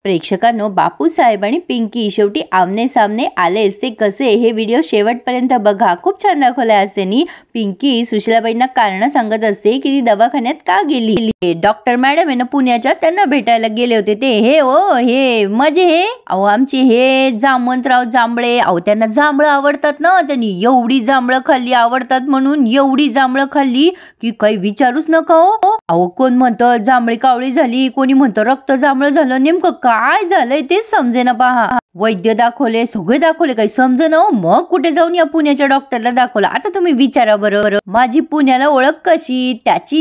प्रेक्षकांनो, बापूसाहेब आणि पिंकी शेवटी आमने सामने आलेच. ते कसे हे व्हिडिओ शेवटपर्यंत बघा. खूप छान दाखवले असते नी. पिंकी सुशीलाबाईंना कारण सांगत असते की ती दवाखान्यात का गेली. डॉक्टर मॅडम आहे ना पुण्याच्या, त्यांना भेटायला गेले होते ते. हे माझे हे आमचे हे जामवंतराव जांभळे, त्यांना जांभळं आवडतात ना. त्यांनी एवढी जांभळं खाल्ली, आवडतात म्हणून एवढी जांभळं खाल्ली की काही विचारूच नका हो. कोण म्हणतं जांभळी कावळी झाली, कोणी म्हणतं रक्त जांभळं झालं. नेमकं काय झालंय तेच समजेना. पहा, वैद्य दाखवले, सगळे दाखवले, काही समजेना. मग कुठे जाऊन या पुण्याच्या डॉक्टरला दाखवलं. आता तुम्ही विचारा बरोबर, माझी पुण्याला ओळख कशी, त्याची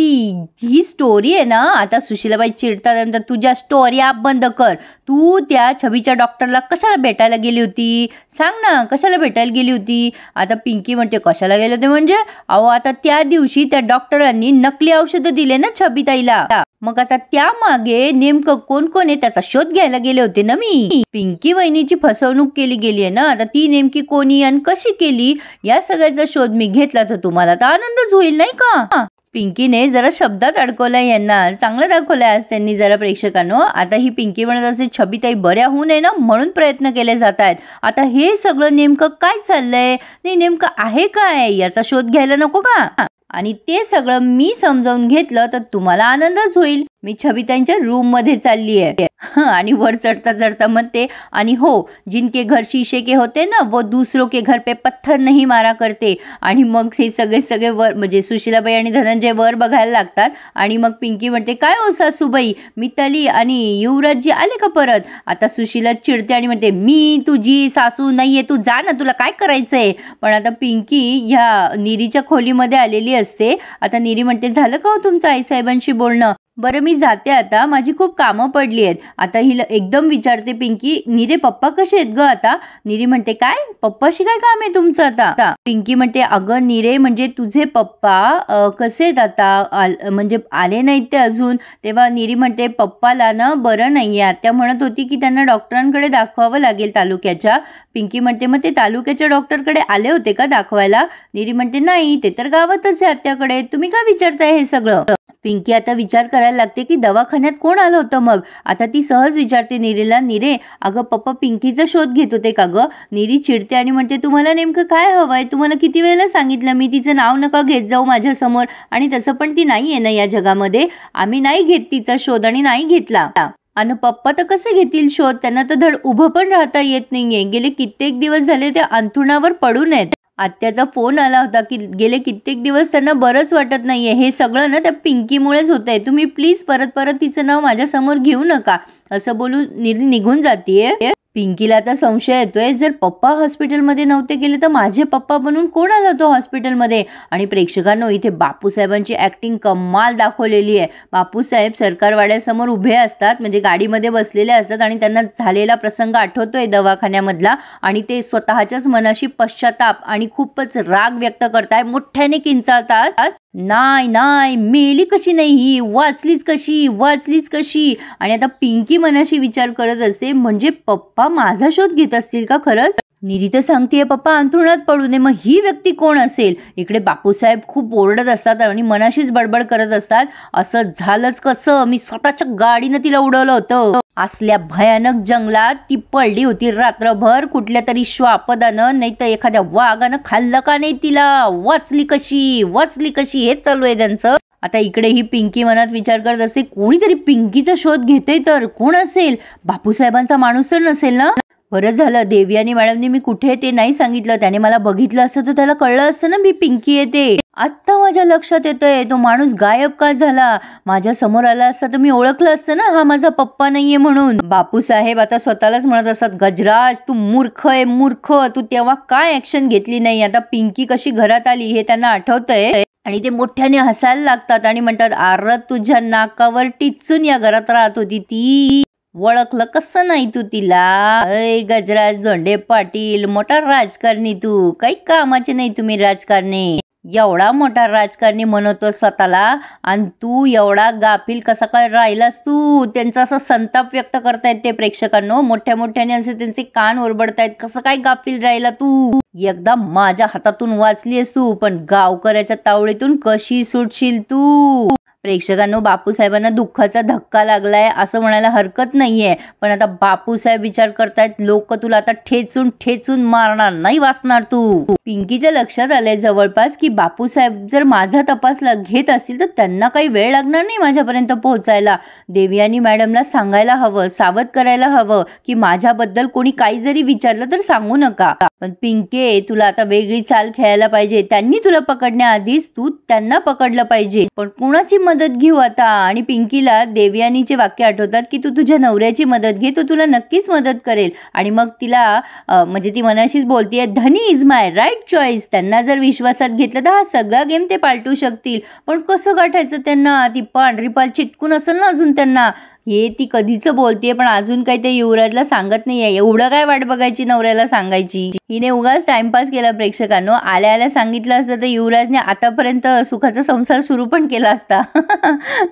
ही स्टोरी आहे ना. आता सुशीलाबाई चिडतात, तुझ्या स्टोरी आप बंद कर. तू त्या छबीच्या डॉक्टरला कशाला भेटायला गेली होती, सांग ना, कशाला भेटायला गेली होती. आता पिंकी म्हणते कशाला गेले होते म्हणजे आता त्या दिवशी त्या डॉक्टरांनी नकली औषधं दिले ना छबीताईला. मग आता त्या मागे नेमकं कोण कोण आहे त्याचा शोध घ्यायला गेले होते ना मी. पिंकी वहिनीची फसवणूक केली गेली आहे ना. आता ती नेमकी कोणी आणि कशी केली या सगळ्याचा शोध मी घेतला तर तुम्हाला तर आनंदच होईल नाही का. पिंकीने जरा शब्दात अडकवलाय यांना, चांगलं दाखवलंय आज त्यांनी जरा प्रेक्षकांनो. आता ही पिंकी म्हणत असते छबीताई बऱ्या होऊ नये ना म्हणून प्रयत्न केले जात आहेत. आता हे सगळं नेमकं काय चाललंय, नाही नेमकं आहे काय याचा शोध घ्यायला नको का. आणि ते सगळं मी समजावून घेतलं तर तुम्हाला आनंदच होईल. मी छबीताईंच्या रूम मध्ये चालली आहे आणि वर चढता चढता म्हणते, आणि हो, जिनके घर शीशे के होते ना वो दूसरों के घर पे पत्थर नहीं मारा करते. आणि मग हे सगळे वर म्हणजे सुशीलाबाई आणि धनंजय वर बघायला लागतात. आणि मग पिंकी म्हणते काय हो सासूबाई, मिताली आणि युवराजजी आले का परत. आता सुशीला चिडते आणि म्हणते मी तुझी सासू नाहीये, तू जा ना, तुला काय करायचंय. पण आता पिंकी ह्या निरीच्या खोलीमध्ये आलेली असते. आता निरी म्हणते झालं का हो तुमचं आईसाहेबांशी बोलणं. बरं मी जाते आता, माझी खूप कामं पडली आहेत. आता हिला एकदम विचारते पिंकी, निरे पप्पा कसे आहेत ग आता. निरी म्हणते काय पप्पाशी काय काम आहे तुमचं आता. पिंकी म्हणते अगं निरे म्हणजे तुझे पप्पा कसे आहेत आता, म्हणजे आले नाहीत ते अजून. तेव्हा निरी म्हणते पप्पाला ना बरं नाहीये, आत्या म्हणत होती की त्यांना डॉक्टरांकडे दाखवावं लागेल तालुक्याच्या. पिंकी म्हणते मग ते तालुक्याच्या डॉक्टरकडे आले होते का दाखवायला. निरी म्हणते नाही, ते तर गावातच आहे आत्याकडे, तुम्ही का विचारताय हे सगळं. पिंकी आता विचार करायला लागते की दवाखान्यात कोण आलं होतं मग. आता ती सहज विचारते निरीला, निरे अगं पप्पा पिंकीचा शोध घेत होते का ग. निरी चिडते आणि म्हणते तुम्हाला नेमकं काय हवंय, तुम्हाला किती वेळेला सांगितलं मी तिचं नाव नका घेत जाऊ माझ्या समोर. आणि तसं पण ती नाही आहे ना या जगामध्ये, आम्ही नाही घेत तिचा शोध आणि नाही घेतला. आणि पप्पा तर कसे घेतील शोध, त्यांना तर धड उभं पण राहता येत नाहीये. गेले कित्येक दिवस झाले ते अंथरुणावर पडून आहेत. आत्याचा फोन आला होता की गेले कित्येक दिवस त्यांना बरंच वाटत नाहीये. हे सगळं ना त्या पिंकीमुळेच होतंय. तुम्ही प्लीज परत तिचं नाव माझ्या समोर घेऊ नका, असं बोलून निघून जातीये. पिंकीला आता संशय येतोय, जर पप्पा हॉस्पिटलमध्ये नव्हते गेले तर माझे पप्पा बनून कोण आला होतो हॉस्पिटलमध्ये. आणि प्रेक्षकांनो इथे बापूसाहेबांची ऍक्टिंग कमाल दाखवलेली आहे. बापूसाहेब सरकारवाड्यासमोर उभे असतात, म्हणजे गाडीमध्ये बसलेले असतात आणि त्यांना झालेला प्रसंग आठवतोय दवाखान्यामधला. आणि ते स्वतःच्याच मनाशी पश्चाताप आणि खूपच राग व्यक्त करताय, मोठ्याने किंचाळतात, नाही मेली कशी नाही ही, वाचलीच कशी. आणि आता पिंकी मनाशी विचार करत असते, म्हणजे पप्पा माझा शोध घेत असतील का खरंच. निरी तर सांगतेय पप्पा अंथरुणात पडू नये, मग ही व्यक्ती कोण असेल. इकडे बापूसाहेब खूप ओरडत असतात आणि मनाशीच बडबड करत असतात, असं झालंच कसं, मी स्वतःच्या गाडीनं तिला उडवलं होतं. असल्या भयानक जंगलात ती पडली होती रात्रभर, कुठल्या तरी श्वापदानं नाही तर एखाद्या वाघानं खाल्लं का नाही तिला. वाचली कशी हेच चालू आहे त्यांचं. आता इकडे ही पिंकी मनात विचार करत असते, कोणीतरी पिंकीचा शोध घेतोय तर कोण असेल. बापूसाहेबांचा माणूस तर नसेल ना. बरं झालं देवयानी मॅडमने मी कुठे ते नाही सांगितलं, त्याने मला बघितलं असतं तर त्याला कळलं असतं ना मी पिंकी येते. आत्ता माझ्या लक्षात येतंय तो माणूस गायब का झाला. माझ्या समोर आला असता तर मी ओळखलं असतं ना हा माझा पप्पा नाहीये म्हणून. बापूसाहेब आता स्वतःलाच म्हणत असतात, गजराज तू मूर्ख आहे मूर्ख, तू तेव्हा काय ऍक्शन घेतली नाही. आता पिंकी कशी घरात आली हे त्यांना आठवतंय आणि ते मोठ्याने हसायला लागतात आणि म्हणतात अरे तुझ्या नाकावर टिचून या घरात राहत होती ती, ओळखलं कसं नाही तू तिला. अय गजराज धोंडे पाटील, मोठा राजकारणी तू, काही कामाचे नाही तुम्ही राजकारणी. एवढा मोठा राजकारणी म्हणतो स्वतःला आणि तू एवढा गाफील कसा काय राहिलास तू. त्यांचा असं संताप व्यक्त करतायत ते प्रेक्षकांनो, मोठ्याने असे त्यांचे कान ओरबडतायत, कसं काय गाफील राहिला तू. एकदा माझ्या हातातून वाचलीस तू, पण गावकऱ्याच्या तावडीतून कशी सुटशील तू. प्रेक्षकांनो, बापूसाहेबांना दुःखाचा धक्का लागलाय असं म्हणायला हरकत नाहीये, पण आता बापूसाहेब विचार करतायत, लोक तुला आता ठेचून ठेचून मारणार, नाही वाचणार तू. पिंकीच्या लक्षात आलंय जवळपास की बापूसाहेब जर माझा तपास घेत असतील तर त्यांना काही वेळ लागणार नाही माझ्यापर्यंत पोहोचायला. देवयानी मॅडमला सांगायला हवं, सावध करायला हवं की माझ्याबद्दल कोणी काही जरी विचारलं तर सांगू नका. पण पिंके, तुला आता वेगळी चाल खेळायला पाहिजे. त्यांनी तुला पकडण्याआधीच तू त्यांना पकडलं पाहिजे. पण कुणाची मदत घेऊ आता? आणि पिंकीला देवयानीचे वाक्य आठवतात की तू तुझ्या नवऱ्याची मदत घे, तो तुला नक्कीच मदत करेल. आणि मग तिला म्हणजे ती मनाशीच बोलतीये, धनी इज माय राईट चॉईस. त्यांना जर विश्वासात घेतलं तर हा सगळा गेम ते पालटू शकतील. पण कसं गाठायचं त्यांना? ती पांढरी पाल चिटकून असेल ना अजून त्यांना. हे ती कधीच बोलतीये, पण अजून काही ते युवराजला सांगत नाहीये. एवढं काय वाट बघायची नवऱ्याला सांगायची? हिने उगाच टाइमपास केला. प्रेक्षकांनो, आल्या आल्या सांगितलं असतं तर युवराजने आतापर्यंत सुखाचा संसार सुरू पण केला असता.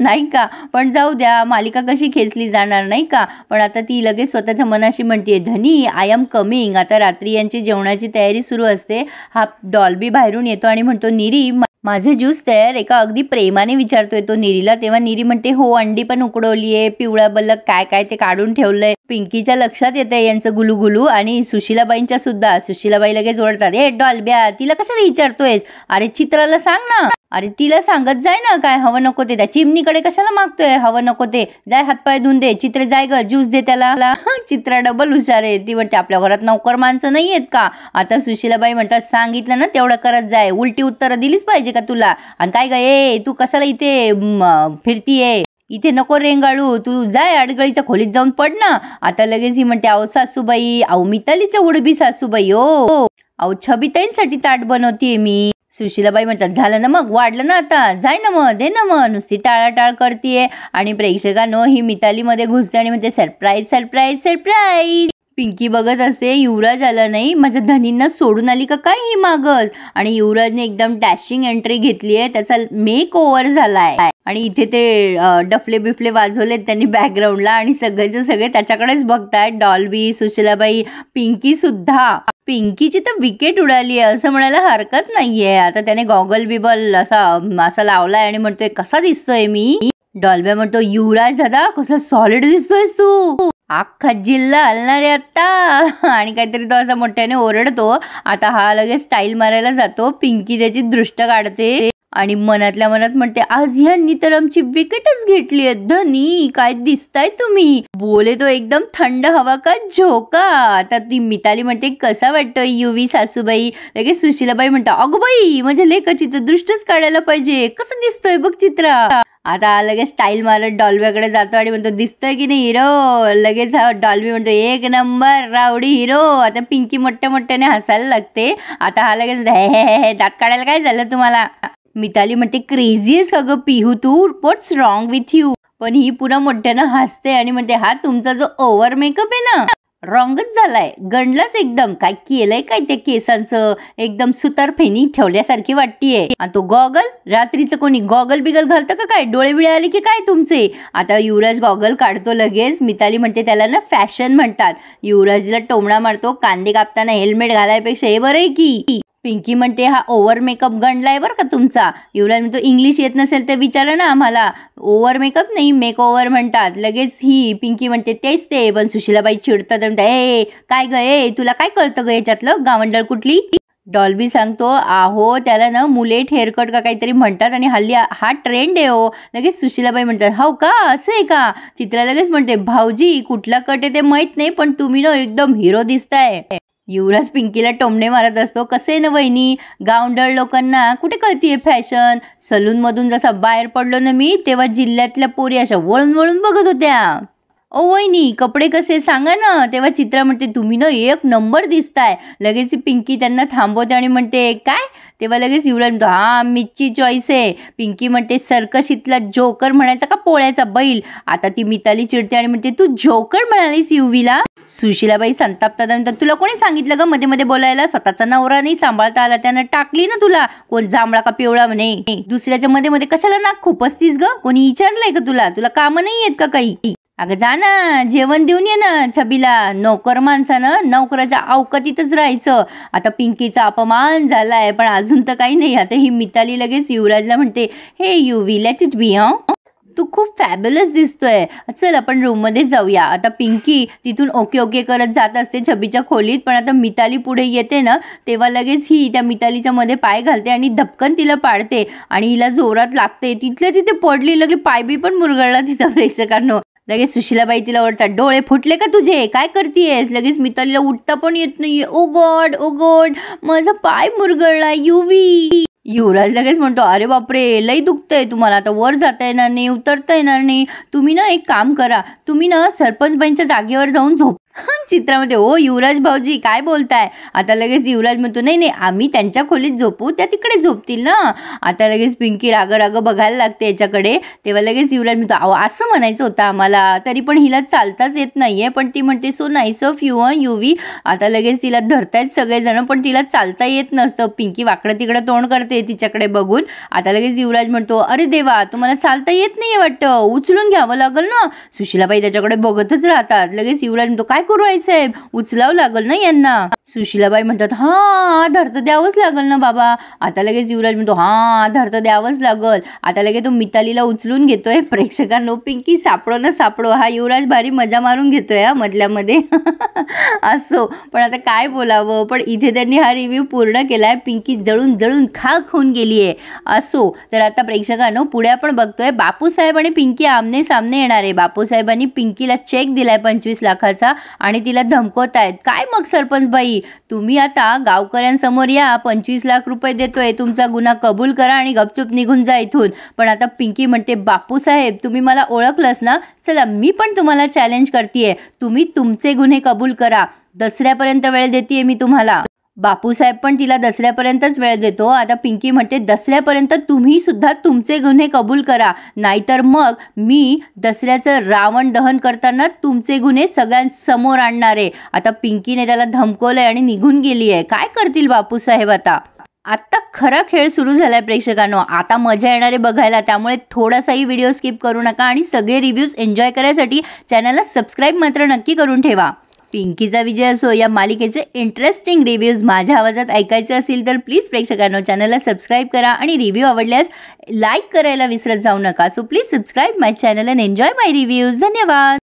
नाही का? पण जाऊ द्या, मालिका कशी खेचली जाणार नाही का. पण आता ती लगेच स्वतःच्या मनाशी म्हणते, धनी आय एम कमिंग. आता रात्री यांची जेवणाची तयारी सुरू असते. हा डॉल्बी बाहेरून येतो आणि म्हणतो, निरी माझे ज्यूस तयार. एका अगदी प्रेमाने विचारतोय तो निरीला. तेव्हा निरी म्हणते, हो अंडी पण उकडवलीये, पिवळा बल्लक काय काय ते काढून ठेवलंय. पिंकीच्या लक्षात येते यांचं गुलुगुलू, आणि सुशीलाबाईंच्या सुद्धा. सुशीलाबाई लगेच ओरडतात, ए डॉल्ब्या, तिला कशाला विचारतोयस? अरे चित्राला सांग ना. अरे तिला सांगत जाय ना काय हवं नको ते. त्या चिमणीकडे कशाला मागतोय हवं नको ते? जाय हातपाय धुवून दे. चित्र जाय ग, ज्यूस दे त्याला. चित्रा डबल हुशार आहे. ती म्हणते, आपल्या घरात नौकर माणसं नाही आहेत का? आता सुशीलाबाई म्हणतात, सांगितलं ना तेवढं करत जाय. उलटी उत्तरं दिलीच पाहिजे का तुला? आणि काय ग, ए तू कशाला इथे फिरतीये? इथे नको रेंगाळू, तू जाय अडगळीच्या खोलीत जाऊन पड ना. आता लगेच ही म्हणते, अहो सासूबाई, अहो मितालीच्या उडबी सासूबाई, ओ अहो छबिताईंसाठी ताट बनवतीये मी. सुशीलाबाई म्हणतात, झालं ना मग, वाढलं ना आता, जाय ना मग, दे ना मग. नुसती टाळाटाळ करतीये. आणि प्रेक्षकांनो, ही मितालीमध्ये घुसते आणि म्हणते, सरप्राईज सरप्राईज सरप्राईज. पिंकी बघत असते, युवराज आला नाही, माझ्या धनींना सोडून आली का काय ही मागच. आणि युवराजने एकदम डॅशिंग एंट्री घेतली आहे, त्याचा मेक ओव्हर झालाय. आणि इथे ते डफले बिफले वाजवलेत त्यांनी बॅकग्राऊंडला, आणि सगळेचे सगळे त्याच्याकडेच बघतायत. डॉल्बी, सुशीलाबाई, पिंकी सुद्धा. पिंकीची तर विकेट उडाली आहे असं म्हणायला हरकत नाहीये. आता त्याने गॉगल बिबल असा लावलाय आणि म्हणतोय, कसा दिसतोय मी? डॉल्ब्या म्हणतो, युवराज दादा कसला सॉलिड दिसतोयस तू, अख्खा जिल्हा हलणार आहे आता. आणि काहीतरी तो असा मोठ्याने ओरडतो. आता हा लगेच स्टाईल मारायला जातो. पिंकी त्याची दृष्ट काढते आणि मनातल्या मनात म्हणते, आज ह्यांनी तर आमची विकेटच घेतली आहे. धनी काय दिसताय तुम्ही? बोले तो एकदम थंड हवा का झोका. आता ती मिताली म्हणते, कसा वाटतोय युवी सासूबाई? लगेच सुशीलाबाई म्हणता, अगो बाई, माझ्या लेकाची तर दृष्टच काढायला पाहिजे, कसं दिसतोय बघ चित्रा. आता लगेच स्टाईल मारत डॉल्ब्याकडे जातो आणि म्हणतो, दिसतोय की नाही हिरो? लगेच हा डॉल्बी म्हणतो, एक नंबर रावडी हिरो. आता पिंकी मोठ्या मोठ्याने हसायला लागते. आता हा लगेच म्हणतो, हे दात काढायला काय झालं तुम्हाला? मिताली म्हणते, क्रेझी आहेस का ग पिहू तू? व्हॉट्स रॉंग विथ यू? पण ही पुन्हा मोठ्यानं हसते आणि म्हणते, हा तुमचा जो ओव्हर मेकअप आहे ना, रॉंगच झालाय, गणलाच एकदम. काय केलंय काय त्या केसांचं? एकदम सुतार फेनी ठेवल्यासारखी वाटतीये. आणि तो गॉगल, रात्रीचं कोणी गॉगल बिगल घालतं का काय? डोळे बिळे आले की काय तुमचे? आता युवराज गॉगल काढतो लगेच. मिताली म्हणते, त्याला ना फॅशन म्हणतात. युवराजला टोमणा मारतो, कांदे कापताना हेल्मेट घालायपेक्षा हे बरं आहे की. पिंकी म्हणते, हा ओव्हर मेकअप गणलाय बरं का तुमचा. युवराज म्हणतो, इंग्लिश येत नसेल तर विचारा ना आम्हाला. ओव्हर मेकअप नाही, मेक ओव्हर म्हणतात. लगेच ही पिंकी म्हणते, तेच ते. पण सुशीलाबाई चिडतात, ए काय ग, ए तुला काय कळतं ग याच्यातलं, गावंडळ कुठली? डॉल्बी सांगतो, आहो त्याला ना मुलेट हेअरकट का काहीतरी म्हणतात आणि हल्ली हा ट्रेंड आहे हो. लगेच सुशीलाबाई म्हणतात, हो का, असं आहे का? चित्रा लगेच म्हणते, भाऊजी कुठला कट आहे ते माहित नाही, पण तुम्ही ना एकदम हिरो दिसताय. युवराज पिंकीला टोमणे मारत असतो, कसे ना वहिनी, गावंढळ लोकांना कुठे कळतीये फॅशन. सलून मधून जसा बाहेर पडलो ना मी, तेव्हा जिल्ह्यातल्या पोरी अशा वळून वळून बघत होत्या. ओ वहिनी कपडे कसे सांगा ना. तेव्हा चित्रा म्हणते, तुम्ही ना एक नंबर दिसताय. लगेच पिंकी त्यांना थांबवते आणि म्हणते, काय? तेव्हा लगेच युवराज म्हणतो, हा मीची चॉईस आहे. पिंकी म्हणते, सर्कशीतला जोकर म्हणायचा का पोळ्याचा बैल? आता ती मिताली चिडते आणि म्हणते, तू जोकर म्हणालीस युवीला? सुशीलाबाई संतापतात म्हणतात, तुला कोणी सांगितलं ग मध्ये मध्ये बोलायला? स्वतःचा नवरा नाही सांभाळता आला त्यानं टाकली ना तुला. कोण जांभळा का पिवळा म्हणे? दुसऱ्याच्या मध्ये मध्ये कशाला नाक खुपसतीस ग? कोणी विचारलंय का तुला? तुला कामं नाही आहेत का काही? अगं जा ना, जेवण देऊन ये ना छबीला. नोकर माणसानं नोकराच्या अवकातीतच राहायचं. आता पिंकीचा अपमान झालाय, पण अजून तर काही नाही. आता ही मिताली लगेच युवराजला म्हणते, हे युवी लेट इट बी. तू खूप फॅब्युलस दिसतोय. चल आपण रूममध्ये जाऊया. आता पिंकी तिथून ओके ओके करत जात असते छबीच्या खोलीत, पण आता मिताली पुढे येते ना, तेव्हा लगेच ही त्या मितालीच्या मध्ये पाय घालते आणि धपकन तिला पाडते आणि हिला जोरात लागते. तिथल्या तिथे पडली, लगेच पायबी पण मुरगळला तिचा. प्रेक्षकांनो लगेच सुशीलाबाई तिला ओरडतात, डोळे फुटले का तुझे, काय करतेयस? लगेच मितालीला उठता पण येत नाहीये. ओ गॉड माझा पाय मुरगळला युवी. युवराज लगेच म्हणतो, अरे बापरे, लई दुखतंय तुम्हाला, आता वर जाता येणार नाही, उतरता येणार नाही. तुम्ही ना एक काम करा, तुम्ही ना सरपंचबाईंच्या जागेवर जाऊन झोप. चित्रामध्ये ओ युवराज भाऊजी काय बोलताय? आता लगेच युवराज म्हणतो, नाही नाही, आम्ही त्यांच्या खोलीत झोपू, त्या तिकडे झोपतील ना. आता लगेच पिंकी राग बघायला लागते याच्याकडे. तेव्हा लगेच युवराज म्हणतो, अहो असं म्हणायचं होतं आम्हाला, तरी पण हिला चालताच येत नाहीये. पण ती म्हणते, सो नाईस ऑफ यू युवी. आता लगेच तिला धरतायत सगळेजण, पण तिला चालता येत नसतं. पिंकी वाकडं तिकडं तोंड करते तिच्याकडे बघून. आता लगेच युवराज म्हणतो, अरे देवा, तुम्हाला चालता येत नाहीये वाटतं, उचलून घ्यावं लागेल ना. सुशीलाबाई त्याच्याकडे बघतच राहतात. लगेच युवराज म्हणतो, काय करू आई साहेब, उचलावं लागेल ना यांना. सुशीलाबाई म्हणतात, हा आधार तर द्यावंच लागेल ना बाबा. आता लगेच युवराज म्हणतो, हा आधार तर द्यावंच लागल. आता लगेच तो मितालीला उचलून घेतोय. प्रेक्षकांनो पिंकी सापडो ना सापडो, हा युवराज भारी मजा मारून घेतोय हा मधल्यामध्ये. असो, पण आता काय बोलावं. पण इथे त्यांनी हा रिव्ह्यू पूर्ण केलाय. पिंकी जळून जळून खाक होऊन गेलीये. असो, तर आता प्रेक्षकांनो पुढे आपण बघतोय बापूसाहेब आणि पिंकी आमने सामने येणार आहे. बापूसाहेबांनी पिंकीला चेक दिलाय 25 लाखाचा आणि तिला धमकवतायत. काय मग सरपंच बाई, तुम्ही आता गावकऱ्यांसमोर या, 25 लाख रुपये देतोय, तुमचा गुन्हा कबूल करा आणि गपचूप निघून जा इथून. पण आता पिंकी म्हणते, बापूसाहेब तुम्ही मला ओळखलंच ना, चला मी पण तुम्हाला चॅलेंज करतेय, तुम्ही तुमचे गुन्हे कबूल करा, दसऱ्यापर्यंत वेळ देतेय मी तुम्हाला. बापूसाहेब पण तिला दसऱ्यापर्यंतच वेळ देतो. आता पिंकी म्हणते, दसऱ्यापर्यंत तुम्ही सुद्धा तुमचे गुन्हे कबूल करा, नाहीतर मग मी दसऱ्याचं रावण दहन करताना तुमचे गुन्हे सगळ्यांसमोर आणणार आहे. आता पिंकीने त्याला धमकवलंय आणि निघून गेली आहे. काय करतील बापूसाहेब आता? आता खरा खेळ सुरू झालाय प्रेक्षकांनो. आता मजा येणार आहे बघायला, त्यामुळे थोडासाही व्हिडिओ स्किप करू नका आणि सगळे रिव्ह्यूज एन्जॉय करायसाठी चॅनलला सबस्क्राईब मात्र नक्की करून ठेवा. पिंकीचा विजय असो या मालिकेचे इंटरेस्टिंग रिव्ह्यूज माझ्या आवाजात ऐकायचे असतील तर प्लीज प्रेक्षकांनो चॅनलला सबस्क्राईब करा आणि रिव्ह्यू आवडल्यास लाईक करायला विसरत जाऊ नका. So please subscribe my channel and enjoy my reviews. धन्यवाद.